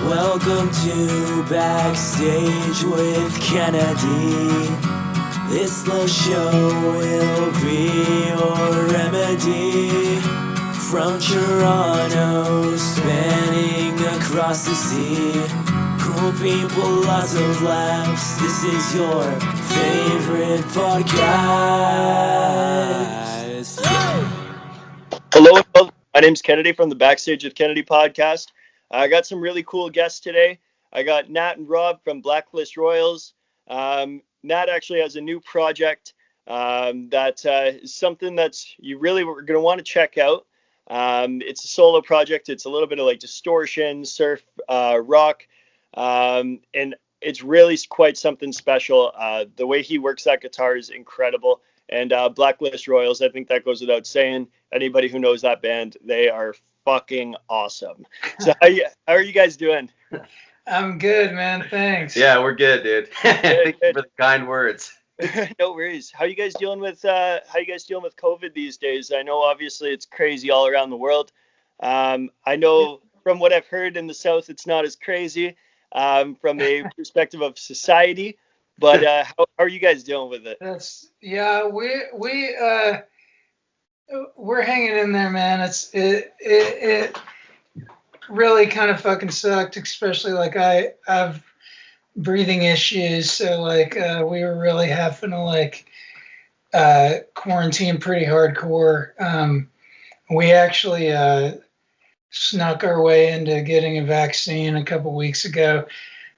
Welcome to Backstage with Kennedy. This little show will be your remedy. From Toronto, spanning across the sea. Cool people, lots of laughs. This is your favorite podcast. Hello, my name's Kennedy from the Backstage with Kennedy podcast. I got some really cool guests today. I got Nat and Rob from Blacklist Royals. Nat actually has a new project that is something that's you really were going to want to check out. It's a solo project. It's a little bit of like distortion, surf, rock, and it's really quite something special. The way he works that guitar is incredible. And Blacklist Royals, I think that goes without saying. Anybody who knows that band, they are fucking awesome. So how are you guys doing? I'm good, man. Thanks. Yeah, we're good, dude. Thank you for the kind words. No worries. How you guys dealing with COVID these days? I know obviously it's crazy all around the world. I know from what I've heard in the South, it's not as crazy from a perspective of society. But how are you guys dealing with it? We're hanging in there, man. It really kind of fucking sucked, especially like I've breathing issues, so like we were really having to like quarantine pretty hardcore. We actually snuck our way into getting a vaccine a couple weeks ago.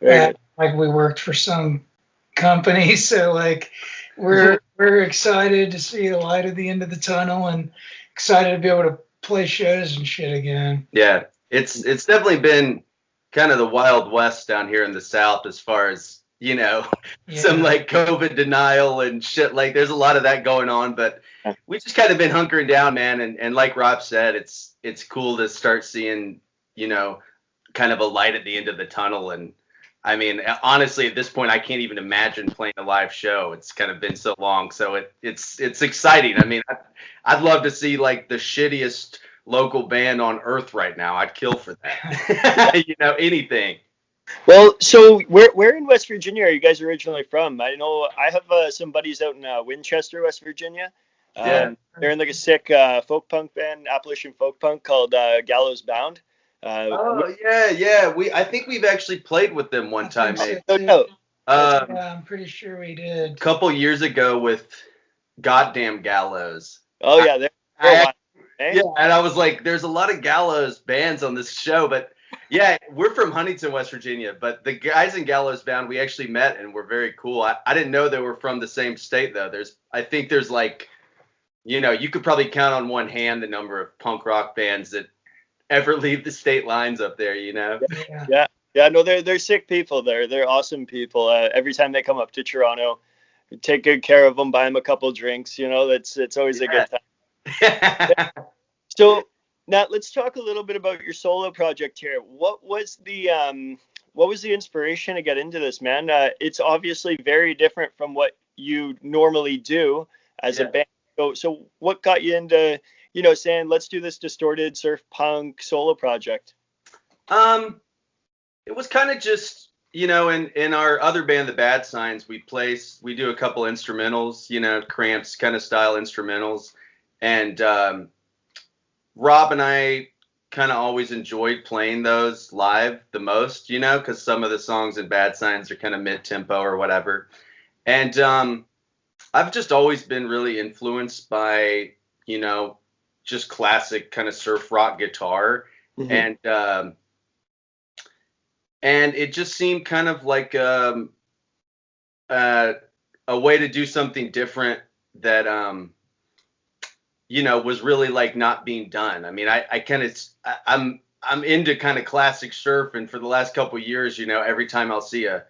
Like we worked for some company, so like we're excited to see the light at the end of the tunnel and excited to be able to play shows and shit again. Yeah, it's definitely been kind of the Wild West down here in the South as far as, some like COVID denial and shit. Like there's a lot of that going on, but we just kind of been hunkering down, man. And like Rob said, it's cool to start seeing, kind of a light at the end of the tunnel. And I mean, honestly, at this point, I can't even imagine playing a live show. It's kind of been so long. So it's exciting. I mean, I'd love to see like the shittiest local band on earth right now. I'd kill for that. Anything. Well, so where in West Virginia are you guys originally from? I know I have some buddies out in Winchester, West Virginia. Yeah. They're in like a sick folk punk band, Appalachian folk punk called Gallows Bound. Yeah. I think we've actually played with them one time, maybe. Yeah, I'm pretty sure we did. A couple years ago with Goddamn Gallows. Oh yeah, yeah, and I was like, there's a lot of Gallows bands on this show, but yeah, we're from Huntington, West Virginia, but the guys in Gallows Bound, we actually met and were very cool. I didn't know they were from the same state though. I think there's like, you could probably count on one hand the number of punk rock bands that ever leave the state lines up there, Yeah. No, they're sick people there. They're awesome people. Every time they come up to Toronto, we take good care of them, buy them a couple drinks. It's always a good time. So now let's talk a little bit about your solo project here. What was the inspiration to get into this, man? It's obviously very different from what you normally do as a band. So what got you into saying, let's do this distorted surf punk solo project? It was kind of just, in our other band, the Bad Signs, we do a couple instrumentals, Cramps kind of style instrumentals. And Rob and I kind of always enjoyed playing those live the most, because some of the songs in Bad Signs are kind of mid-tempo or whatever. And I've just always been really influenced by, just classic kind of surf rock guitar. Mm-hmm. And it just seemed kind of like a way to do something different that, was really like not being done. I mean, I'm into kind of classic surf, and for the last couple of years, every time I'll see a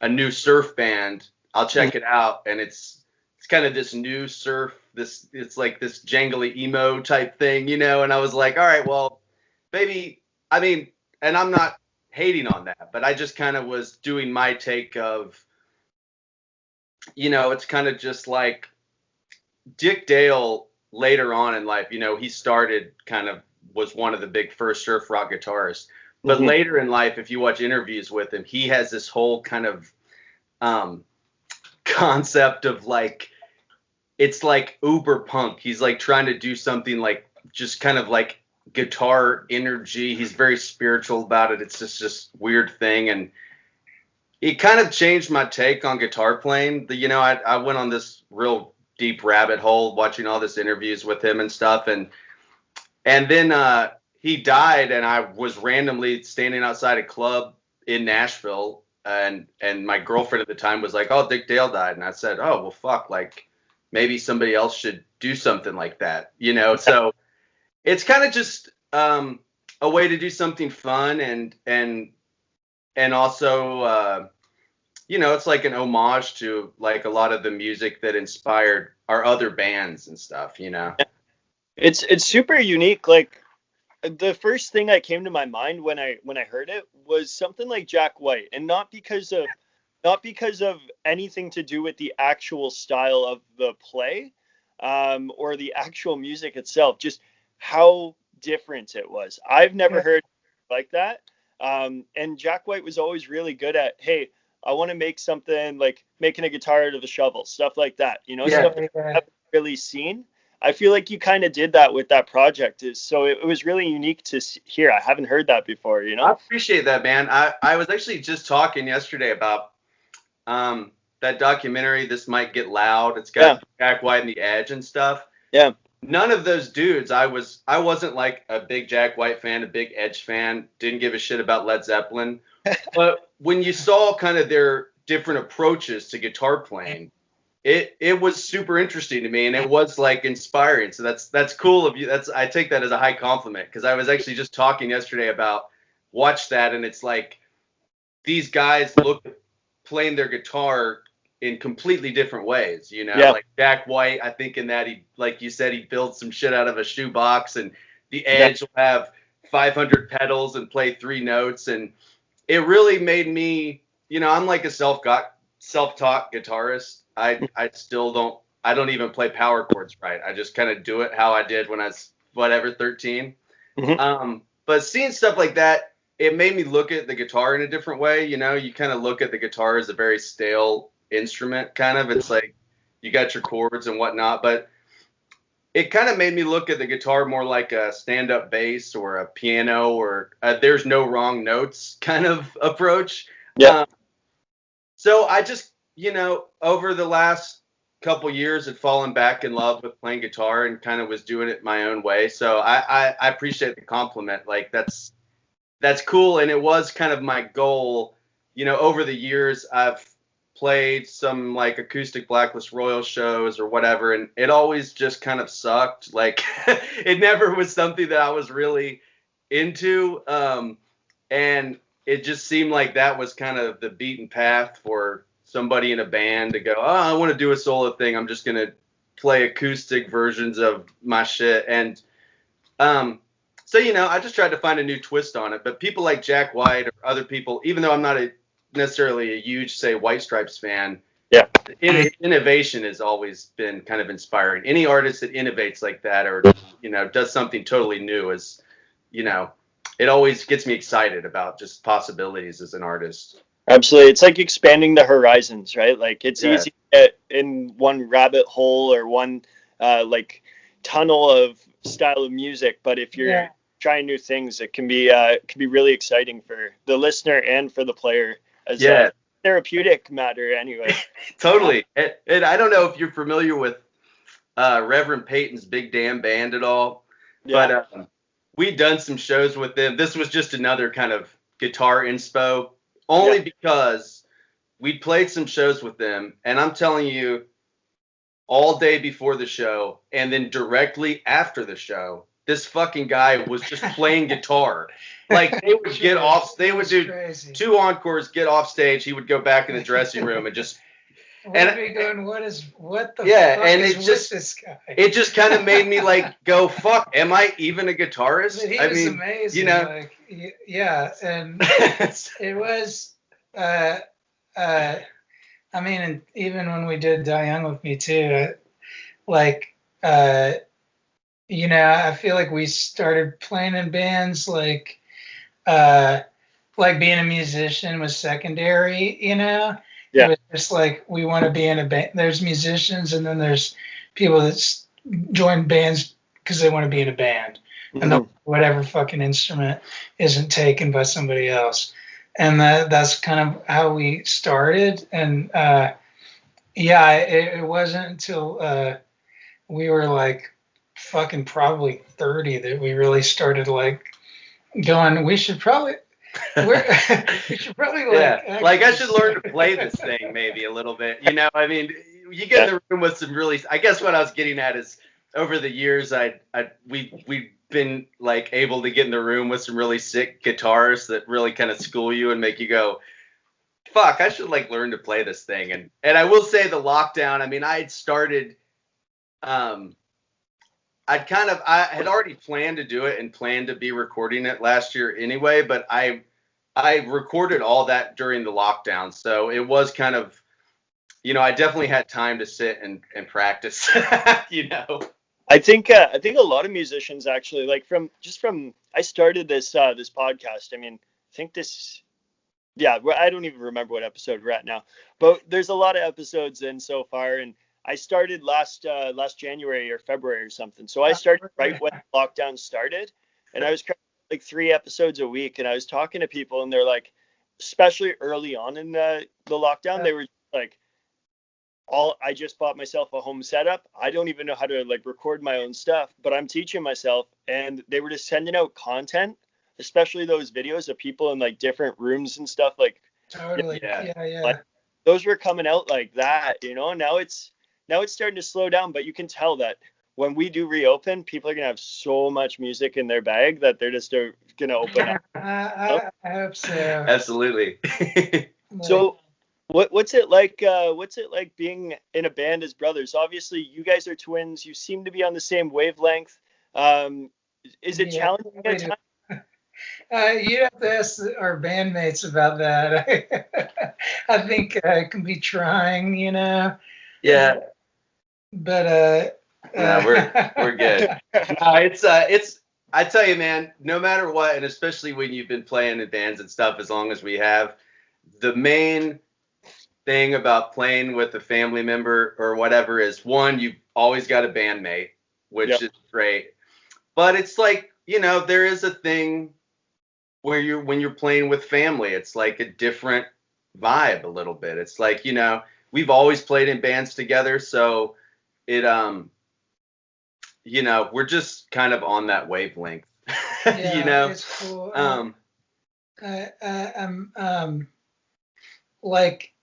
new surf band, I'll check it out, and it's kind of this new surf, it's like this jangly emo type thing, and I was like, all right, well, maybe, I mean, and I'm not hating on that, but I just kind of was doing my take of, it's kind of just like Dick Dale later on in life, he started was one of the big first surf rock guitarists, But later in life, if you watch interviews with him, he has this whole kind of concept of like, it's like uber punk. He's like trying to do something like just kind of like guitar energy. He's very spiritual about it. It's just weird thing. And it kind of changed my take on guitar playing. I went on this real deep rabbit hole watching all this interviews with him and stuff. And then he died, and I was randomly standing outside a club in Nashville, and my girlfriend at the time was like, "Oh, Dick Dale died," and I said, "Oh, well, fuck, like maybe somebody else should do something like that, you know?" So it's kind of just a way to do something fun, and also it's like an homage to like a lot of the music that inspired our other bands and stuff, you know. It's super unique. Like the first thing that came to my mind when I heard it was something like Jack White, and not because of anything to do with the actual style of the play, or the actual music itself, just how different it was. I've never heard like that. And Jack White was always really good at, hey, I want to make something like making a guitar out of a shovel, stuff like that, stuff that I haven't really seen. I feel like you kind of did that with that project. So it was really unique to hear. I haven't heard that before, I appreciate that, man. I was actually just talking yesterday about that documentary, This Might Get Loud. It's got Jack White and the Edge and stuff. Yeah. None of those dudes, I wasn't like a big Jack White fan, a big Edge fan, didn't give a shit about Led Zeppelin. But when you saw kind of their different approaches to guitar playing, it was super interesting to me, and it was like inspiring. So that's cool of you. I take that as a high compliment, because I was actually just talking yesterday about watch that, and it's like these guys look playing their guitar in completely different ways, like Jack White, I think in that he, like you said, he builds some shit out of a shoebox, and the Edge will have 500 pedals and play 3 notes. And it really made me, I'm like a self-taught guitarist. I don't even play power chords right. I just kind of do it how I did when I was 13. But seeing stuff like that, it made me look at the guitar in a different way. You kind of look at the guitar as a very stale instrument, kind of. It's like you got your chords and whatnot, but it kind of made me look at the guitar more like a stand-up bass or a piano, or there's no wrong notes kind of approach. So I just, over the last couple years had fallen back in love with playing guitar and kind of was doing it my own way. So I appreciate the compliment. Like that's cool. And it was kind of my goal, over the years. I've played some like acoustic Blacklist Royals shows or whatever, and it always just kind of sucked. Like it never was something that I was really into. And it just seemed like that was kind of the beaten path for somebody in a band to go, oh, I want to do a solo thing. I'm just going to play acoustic versions of my shit. And so, I just tried to find a new twist on it. But people like Jack White or other people, even though I'm not necessarily a huge, say, White Stripes fan, innovation has always been kind of inspiring. Any artist that innovates like that or, does something totally new is, it always gets me excited about just possibilities as an artist. Absolutely. It's like expanding the horizons, right? Like it's easy to get in one rabbit hole or one like tunnel of style of music, but if you're trying new things, it can be really exciting for the listener and for the player as a therapeutic matter anyway. Totally. And I don't know if you're familiar with Reverend Peyton's Big Damn Band at all, but we'd done some shows with them. This was just another kind of guitar inspo, only because we'd played some shows with them, and I'm telling you, all day before the show and then directly after the show, this fucking guy was just playing guitar. Like they would get off, they would do 2 encores, get off stage, he would go back in the dressing room and just what the fuck is with this guy? It just kind of made me like go, fuck, am I even a guitarist? But he was amazing. And it was I mean, and even when we did Die Young with Me too, I feel like we started playing in bands like like being a musician was secondary, you know. It Yeah. was just like we want to be in a band. There's musicians, and then there's people that join bands because they want to be in a band, and Mhm. whatever fucking instrument isn't taken by somebody else. And that's kind of how we started. And yeah, it wasn't until we were like fucking probably 30 that we really started like going, we should probably we should probably Yeah, like I should learn to actually play this thing maybe a little bit. You know, I mean, you get in the room with some really. I guess what I was getting at is over the years, we've been like able to get in the room with some really sick guitars that really kind of school you and make you go, "Fuck, I should like learn to play this thing." And I will say the lockdown. I mean, I had started. I had already planned to do it and planned to be recording it last year anyway, but I recorded all that during the lockdown. So it was kind of, you know, I definitely had time to sit and practice, you know. I think a lot of musicians actually like from I started this podcast. I mean, I think this yeah, I don't even remember what episode we're at now, but there's a lot of episodes in so far, and I started last January or February or something. So I started right when lockdown started, and I was like 3 episodes a week, and I was talking to people, and they're like, especially early on in the lockdown, they were like, I just bought myself a home setup. I don't even know how to like record my own stuff, but I'm teaching myself, and they were just sending out content, especially those videos of people in like different rooms and stuff like totally Yeah. like those were coming out like that, you know. Now it's starting to slow down, but you can tell that when we do reopen, people are gonna have so much music in their bag that they're just gonna open up. I hope so. Absolutely. So what's it like? What's it like being in a band as brothers? Obviously, you guys are twins. You seem to be on the same wavelength. Is it challenging at times? You have to ask our bandmates about that. I think it can be trying, you know. Yeah. But No, we're good. No, it's I tell you, man, no matter what, and especially when you've been playing in bands and stuff as long as we have, the main thing about playing with a family member or whatever is one, you've always got a bandmate, which is great. But it's like, you know, there is a thing where when you're playing with family, it's like a different vibe a little bit. It's like, you know, we've always played in bands together, so it you know, we're just kind of on that wavelength. yeah, you know. it's cool. I'm like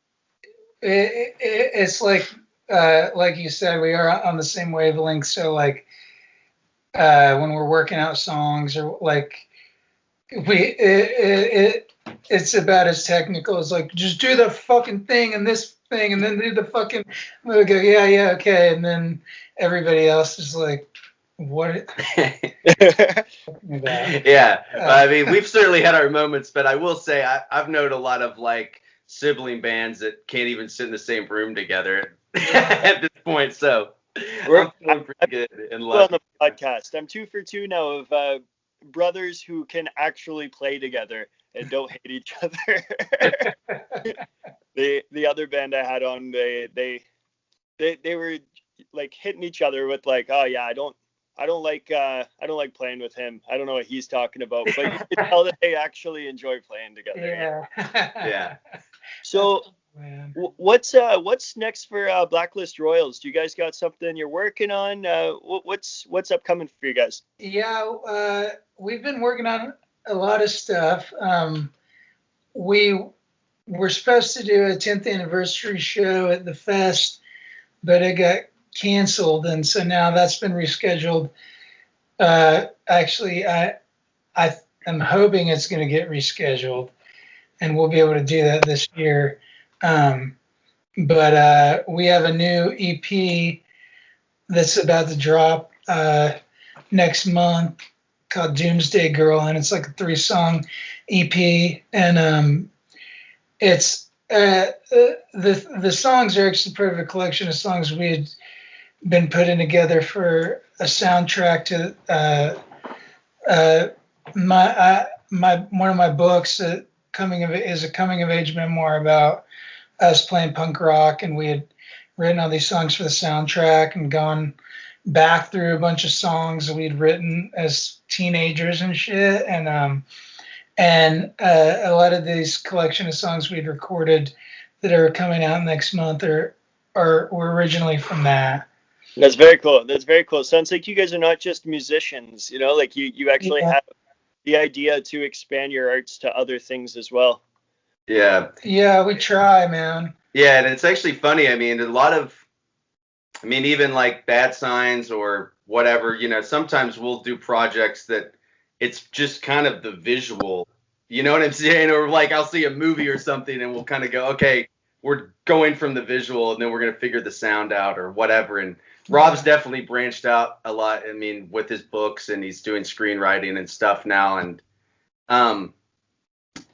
it's like you said, we are on the same wavelength. So like when we're working out songs or like it's about as technical as like just do the fucking thing and this thing and then do the fucking we go yeah okay, and then everybody else is like what about? Yeah, I mean, we've certainly had our moments, but I will say I've known a lot of like sibling bands that can't even sit in the same room together at this point. So I'm feeling pretty good and On lucky. the podcast, I'm 2 for 2 now of brothers who can actually play together and don't hate each other. The other band I had on, they were like hitting each other with like, oh yeah, I don't like playing with him. I don't know what he's talking about, but you can tell that they actually enjoy playing together. Yeah. So what's next for Blacklist Royals? Do you guys got something you're working on? What's upcoming for you guys? Yeah, we've been working on a lot of stuff. We were supposed to do a 10th anniversary show at the fest, but it got canceled, and so now that's been rescheduled. Actually, I am hoping it's going to get rescheduled, and we'll be able to do that this year. But we have a new EP that's about to drop next month called Doomsday Girl, and it's like a 3-song EP, and it's the songs are actually part of a collection of songs we had been putting together for a soundtrack to one of my books is a coming of age memoir about us playing punk rock, and we had written all these songs for the soundtrack and gone back through a bunch of songs that we'd written as teenagers and shit, and a lot of these collection of songs we'd recorded that are coming out next month were originally from that. That's very cool. That's very cool. Sounds like you guys are not just musicians, you know, like you actually Yeah. have the idea to expand your arts to other things as well. Yeah. Yeah, we try, man. Yeah, and it's actually funny. I mean, even like Bad Signs or whatever, you know, sometimes we'll do projects that it's just kind of the visual, you know what I'm saying? Or like I'll see a movie or something and we'll kind of go, okay, we're going from the visual and then we're going to figure the sound out or whatever. And Rob's definitely branched out a lot. I mean, with his books, and he's doing screenwriting and stuff now. And,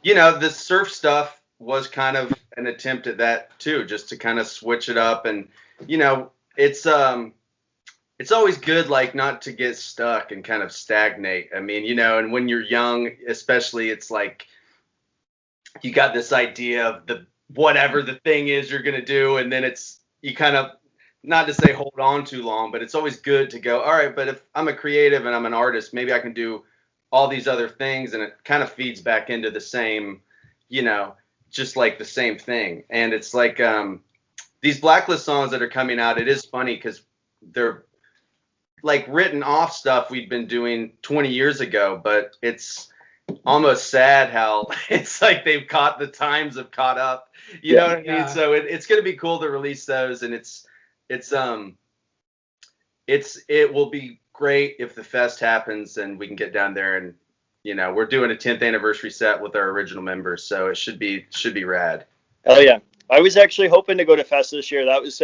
you know, the surf stuff was kind of an attempt at that too, just to kind of switch it up. And, you know, it's always good, like, not to get stuck and kind of stagnate. I mean, you know, and when you're young, especially, it's like you got this idea of whatever the thing is you're going to do. And then you kind of, not to say hold on too long, but it's always good to go, all right, but if I'm a creative and I'm an artist, maybe I can do all these other things. And it kind of feeds back into the same, you know, just like the same thing. And it's like these Blacklist songs that are coming out, it is funny because they're like written off stuff we'd been doing 20 years ago, but it's almost sad how it's like the times have caught up, you know what I mean? So it's going to be cool to release those, and it will be great if the fest happens and we can get down there. And, you know, we're doing a 10th anniversary set with our original members, so it should be rad. Hell yeah. I was actually hoping to go to fest this year. That was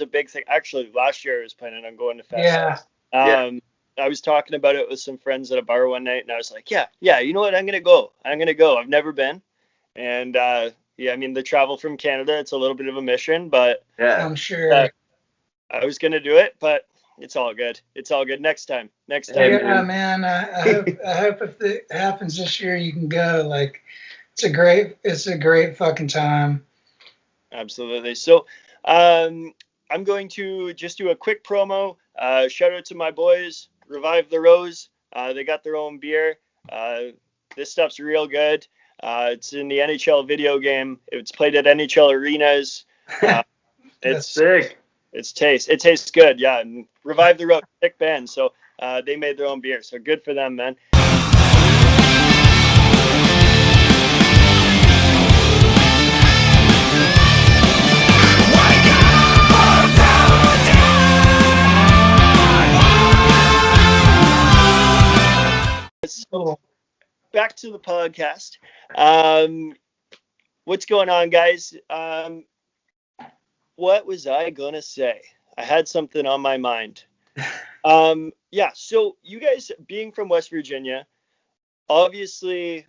a big thing. Actually, last year I was planning on going to fest. Yeah. I was talking about it with some friends at a bar one night, and I was like, yeah, you know what? I'm gonna go. I've never been, and I mean, the travel from Canada, it's a little bit of a mission, but yeah, I'm sure. I was gonna do it, but it's all good. It's all good. Next time. Yeah, man. I hope if it happens this year, you can go. Like, it's a great fucking time. Absolutely. So, I'm going to just do a quick promo. Shout out to my boys, Revive the Rose. They got their own beer. This stuff's real good. It's in the NHL video game. It's played at NHL arenas. It's sick. It tastes good. Yeah. And Revive the Rose, sick band. So they made their own beer. So good for them, man. So back to the podcast. What's going on, guys? What was I gonna say? I had something on my mind. Yeah, so you guys being from West Virginia, obviously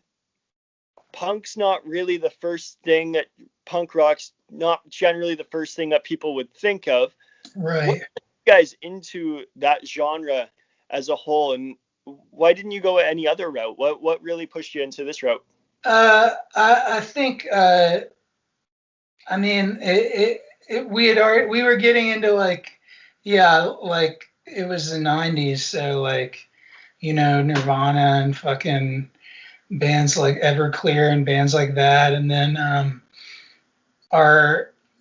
punk's not really the first thing that punk rock's not generally the first thing that people would think of. Right. What got you guys into that genre as a whole, and why didn't you go any other route? What really pushed you into this route? I think I mean we were getting into like it was the 90s, so like, you know, Nirvana and fucking bands like Everclear and bands like that, and then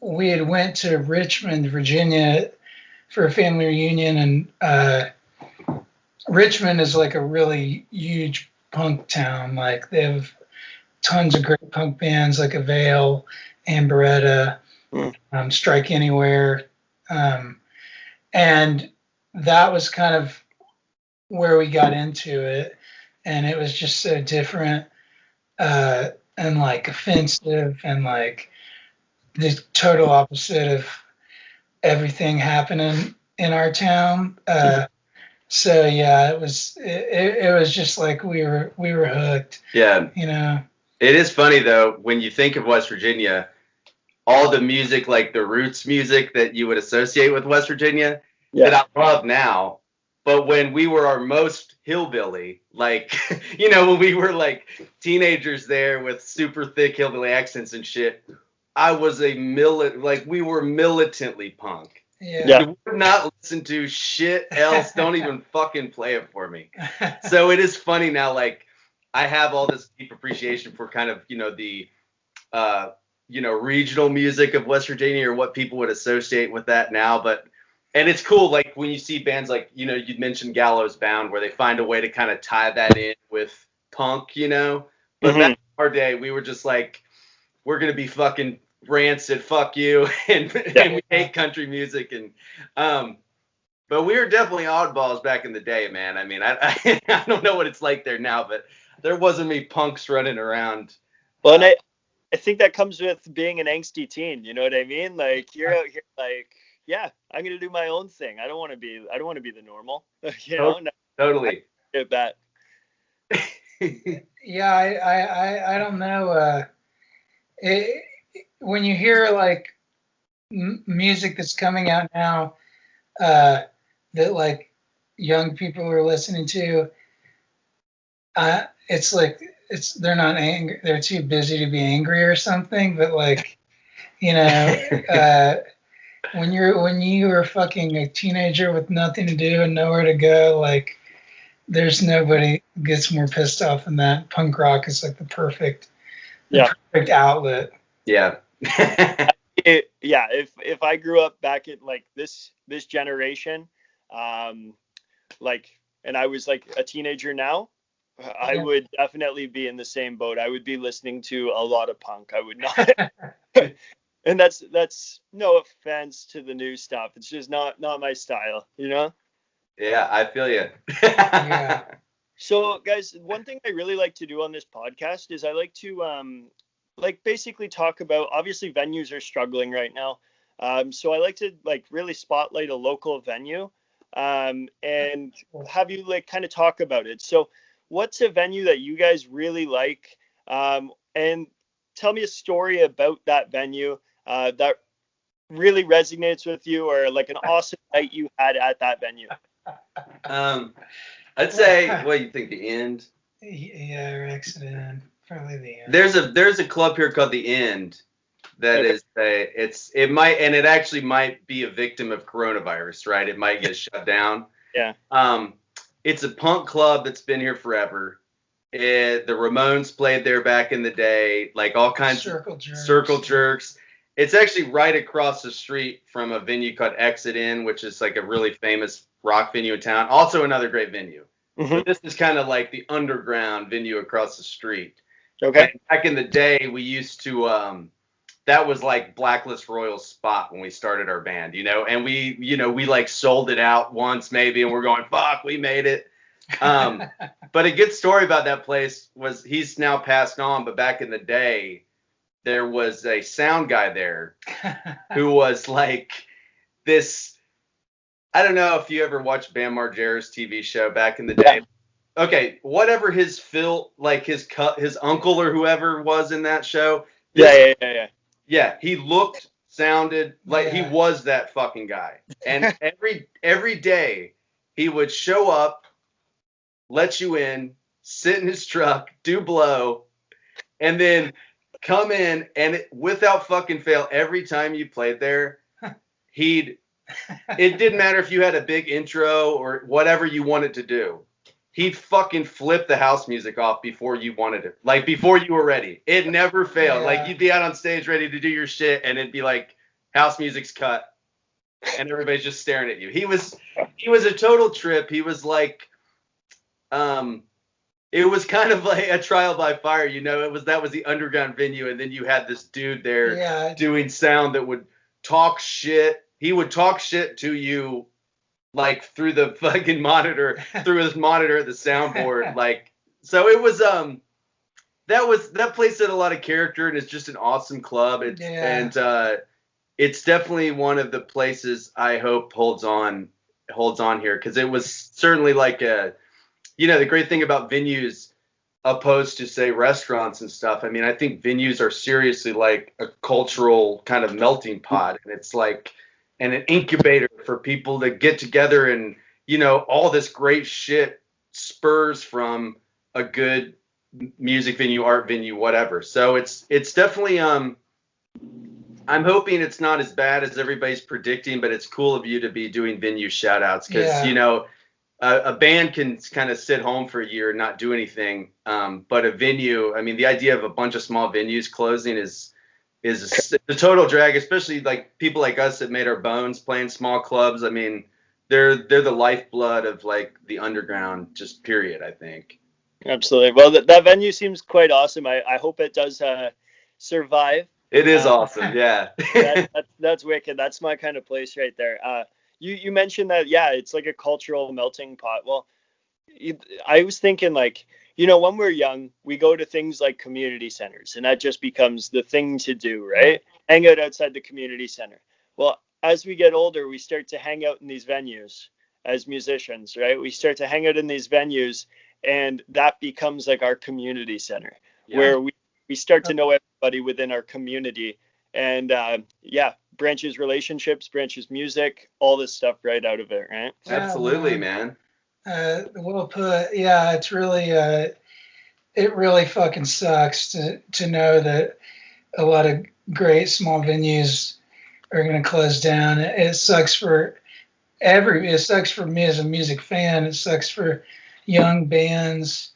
we had went to Richmond, Virginia for a family reunion, and Richmond is like a really huge punk town. Like, they have tons of great punk bands like Avail, Amberetta, Strike Anywhere, and that was kind of where we got into it, and it was just so different and like offensive and like the total opposite of everything happening in our town. So yeah, it was just like we were hooked. Yeah. You know. It is funny though, when you think of West Virginia, all the music, like the roots music that you would associate with West Virginia, that I love now, But when we were our most hillbilly, like, you know, when we were like teenagers there with super thick hillbilly accents and shit, I was we were militantly punk. Yeah. You would not listen to shit else. Don't even fucking play it for me. So it is funny now, like, I have all this deep appreciation for kind of, you know, the, regional music of West Virginia, or what people would associate with that now. And it's cool, like, when you see bands like, you know, you'd mentioned Gallows Bound, where they find a way to kind of tie that in with punk, you know. But back in our day, we were just like, we're going to be fucking rancid, fuck you, and we hate country music. And but we were definitely oddballs back in the day, man. I mean, I don't know what it's like there now, but there wasn't many punks running around. Well, and I think that comes with being an angsty teen. You know what I mean? Like, you're out here like, yeah, I'm gonna do my own thing. I don't want to be the normal. You know? Totally. Get that. Yeah, I don't know. When you hear like music that's coming out now, that like young people are listening to, it's like they're not angry, they're too busy to be angry or something. But like, you know, when you were fucking a teenager with nothing to do and nowhere to go, like, there's nobody gets more pissed off than that. Punk rock is like the perfect outlet. Yeah. If I grew up back in like this generation, like, and I was like a teenager now, I would definitely be in the same boat. I would be listening to a lot of punk. I would not. And that's no offense to the new stuff. It's just not my style, you know? Yeah, I feel you. Yeah. So, guys, one thing I really like to do on this podcast is I like to like basically talk about, obviously venues are struggling right now. So I like to like really spotlight a local venue and have you like kind of talk about it. So what's a venue that you guys really like? And tell me a story about that venue that really resonates with you, or like an awesome night you had at that venue. I'd say, what do you think, the End? Yeah, or Accident, probably the End. There's a club here called the End that is it actually might be a victim of coronavirus, right? It might get shut down. Yeah. It's a punk club that's been here forever. The Ramones played there back in the day, like all kinds Circle Jerks. It's actually right across the street from a venue called Exit In, which is like a really famous rock venue in town. Also another great venue. Mm-hmm. But this is kind of like the underground venue across the street. Okay. And back in the day, we used to, that was like Blacklist Royals spot when we started our band, you know, and we like sold it out once maybe, and we're going, fuck, we made it. But a good story about that place was, he's now passed on, but back in the day, there was a sound guy there who was like this. I don't know if you ever watched Bam Margera's TV show back in the day. Okay, whatever his his uncle or whoever was in that show. Yeah, he looked, sounded like he was that fucking guy. And every day he would show up, let you in, sit in his truck, do blow, and then come in, and without fucking fail, every time you played there, it didn't matter if you had a big intro or whatever you wanted to do. He'd fucking flip the house music off before you wanted it. Like, before you were ready. It never failed. Yeah. Like, you'd be out on stage ready to do your shit, and it'd be like, house music's cut, and everybody's just staring at you. He was a total trip. He was like, it was kind of like a trial by fire, you know. That was the underground venue, and then you had this dude there doing sound that would talk shit. He would talk shit to you, like, through the fucking monitor, through his monitor at the soundboard. Like, so it was that place had a lot of character, and it's just an awesome club. And it's definitely one of the places I hope holds on here, because it was certainly like the great thing about venues opposed to, say, restaurants and stuff. I mean, I think venues are seriously like a cultural kind of melting pot, and it's like an incubator for people to get together and all this great shit spurs from a good music venue, art venue, whatever. So it's definitely, I'm hoping it's not as bad as everybody's predicting, but it's cool of you to be doing venue shout outs because, a band can kind of sit home for a year and not do anything. But a venue, I mean, the idea of a bunch of small venues closing is a total drag, especially like people like us that made our bones playing small clubs. I mean, they're the lifeblood of like the underground, just period, I think. Absolutely. Well, that venue seems quite awesome. I hope it does survive. It is awesome. Yeah. That's wicked. That's my kind of place right there. You mentioned that, yeah, it's like a cultural melting pot. Well, I was thinking like, when we're young, we go to things like community centers and that just becomes the thing to do, right? Hang out outside the community center. Well, as we get older, we start to hang out in these venues as musicians, right? We start to hang out in these venues and that becomes like our community center where we start to know everybody within our community and branches relationships, branches music, all this stuff right out of it, right? Absolutely, man. Well put. Yeah, it's really it really fucking sucks to know that a lot of great small venues are going to close down. It sucks for it sucks for me as a music fan. It sucks for young bands.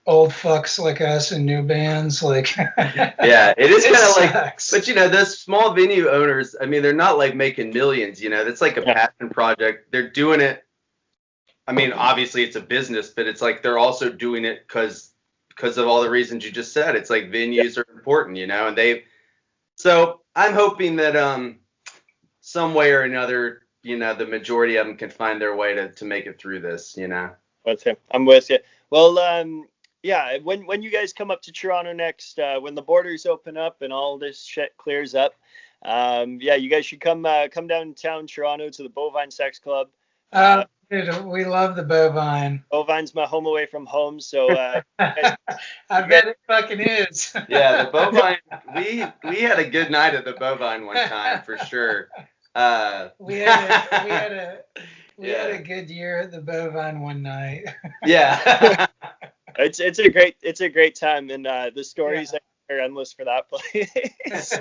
Old fucks like us and new bands like yeah, it is kind of like, but those small venue owners, I mean, they're not like making millions, it's like a passion project. They're doing it, I mean, obviously it's a business, but it's like they're also doing it because of all the reasons you just said. It's like venues are important, and so I'm hoping that some way or another, the majority of them can find their way to make it through this, I'm with you. Well, when you guys come up to Toronto next, when the borders open up and all this shit clears up, you guys should come downtown Toronto to the Bovine Sex Club. Dude, we love the Bovine. Bovine's my home away from home, so I bet it fucking is. Yeah, the Bovine. We had a good night at the Bovine one time for sure. We had a good year at the Bovine one night. Yeah. It's a great time, and the stories are endless for that place.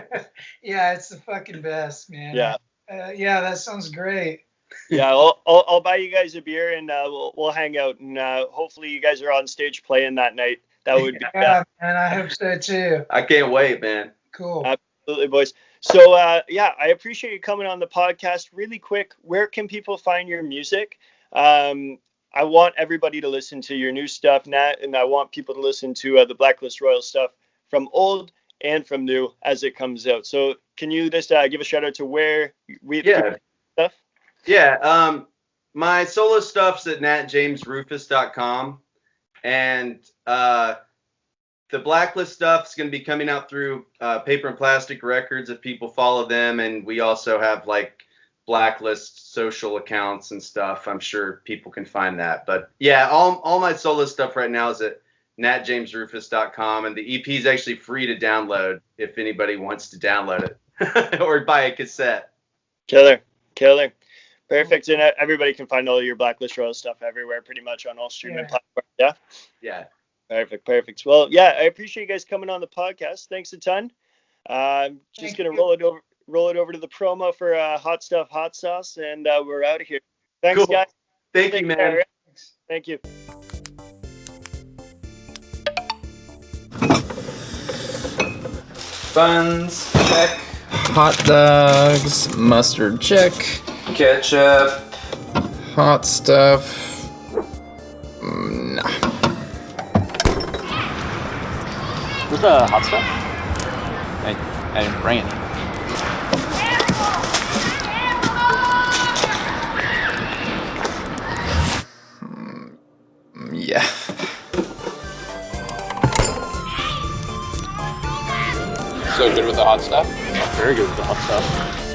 Yeah, it's the fucking best, man. Yeah. That sounds great. Yeah, I'll buy you guys a beer and we'll hang out, and hopefully you guys are on stage playing that night. That would be man, I hope so too. I can't wait, man. Cool. Absolutely, boys. So I appreciate you coming on the podcast. Really quick, where can people find your music? I want everybody to listen to your new stuff, Nat, and I want people to listen to the Blacklist Royals stuff from old and from new as it comes out. So can you just give a shout out to where we stuff? Yeah, my solo stuff's at natjamesrufus.com, and the Blacklist stuff is going to be coming out through Paper and Plastic Records if people follow them, and we also have like Blacklist social accounts and stuff. I'm sure people can find that. But yeah, all my solo stuff right now is at natjamesrufus.com, and the EP is actually free to download if anybody wants to download it or buy a cassette. Killer. Perfect. And everybody can find all your Blacklist Royals stuff everywhere, pretty much on all streaming platforms. Yeah? Yeah. Perfect. Well, I appreciate you guys coming on the podcast. Thanks a ton. Just going to roll it over to the promo for Hot Stuff Hot Sauce, and we're out of here. Thanks, cool. guys. Thank you, man. Care. Thank you. Buns, check. Hot dogs, mustard, check. Ketchup. Hot stuff. Nah. Where's the hot stuff? I didn't bring it. Yeah. So good with the hot stuff? Very good with the hot stuff.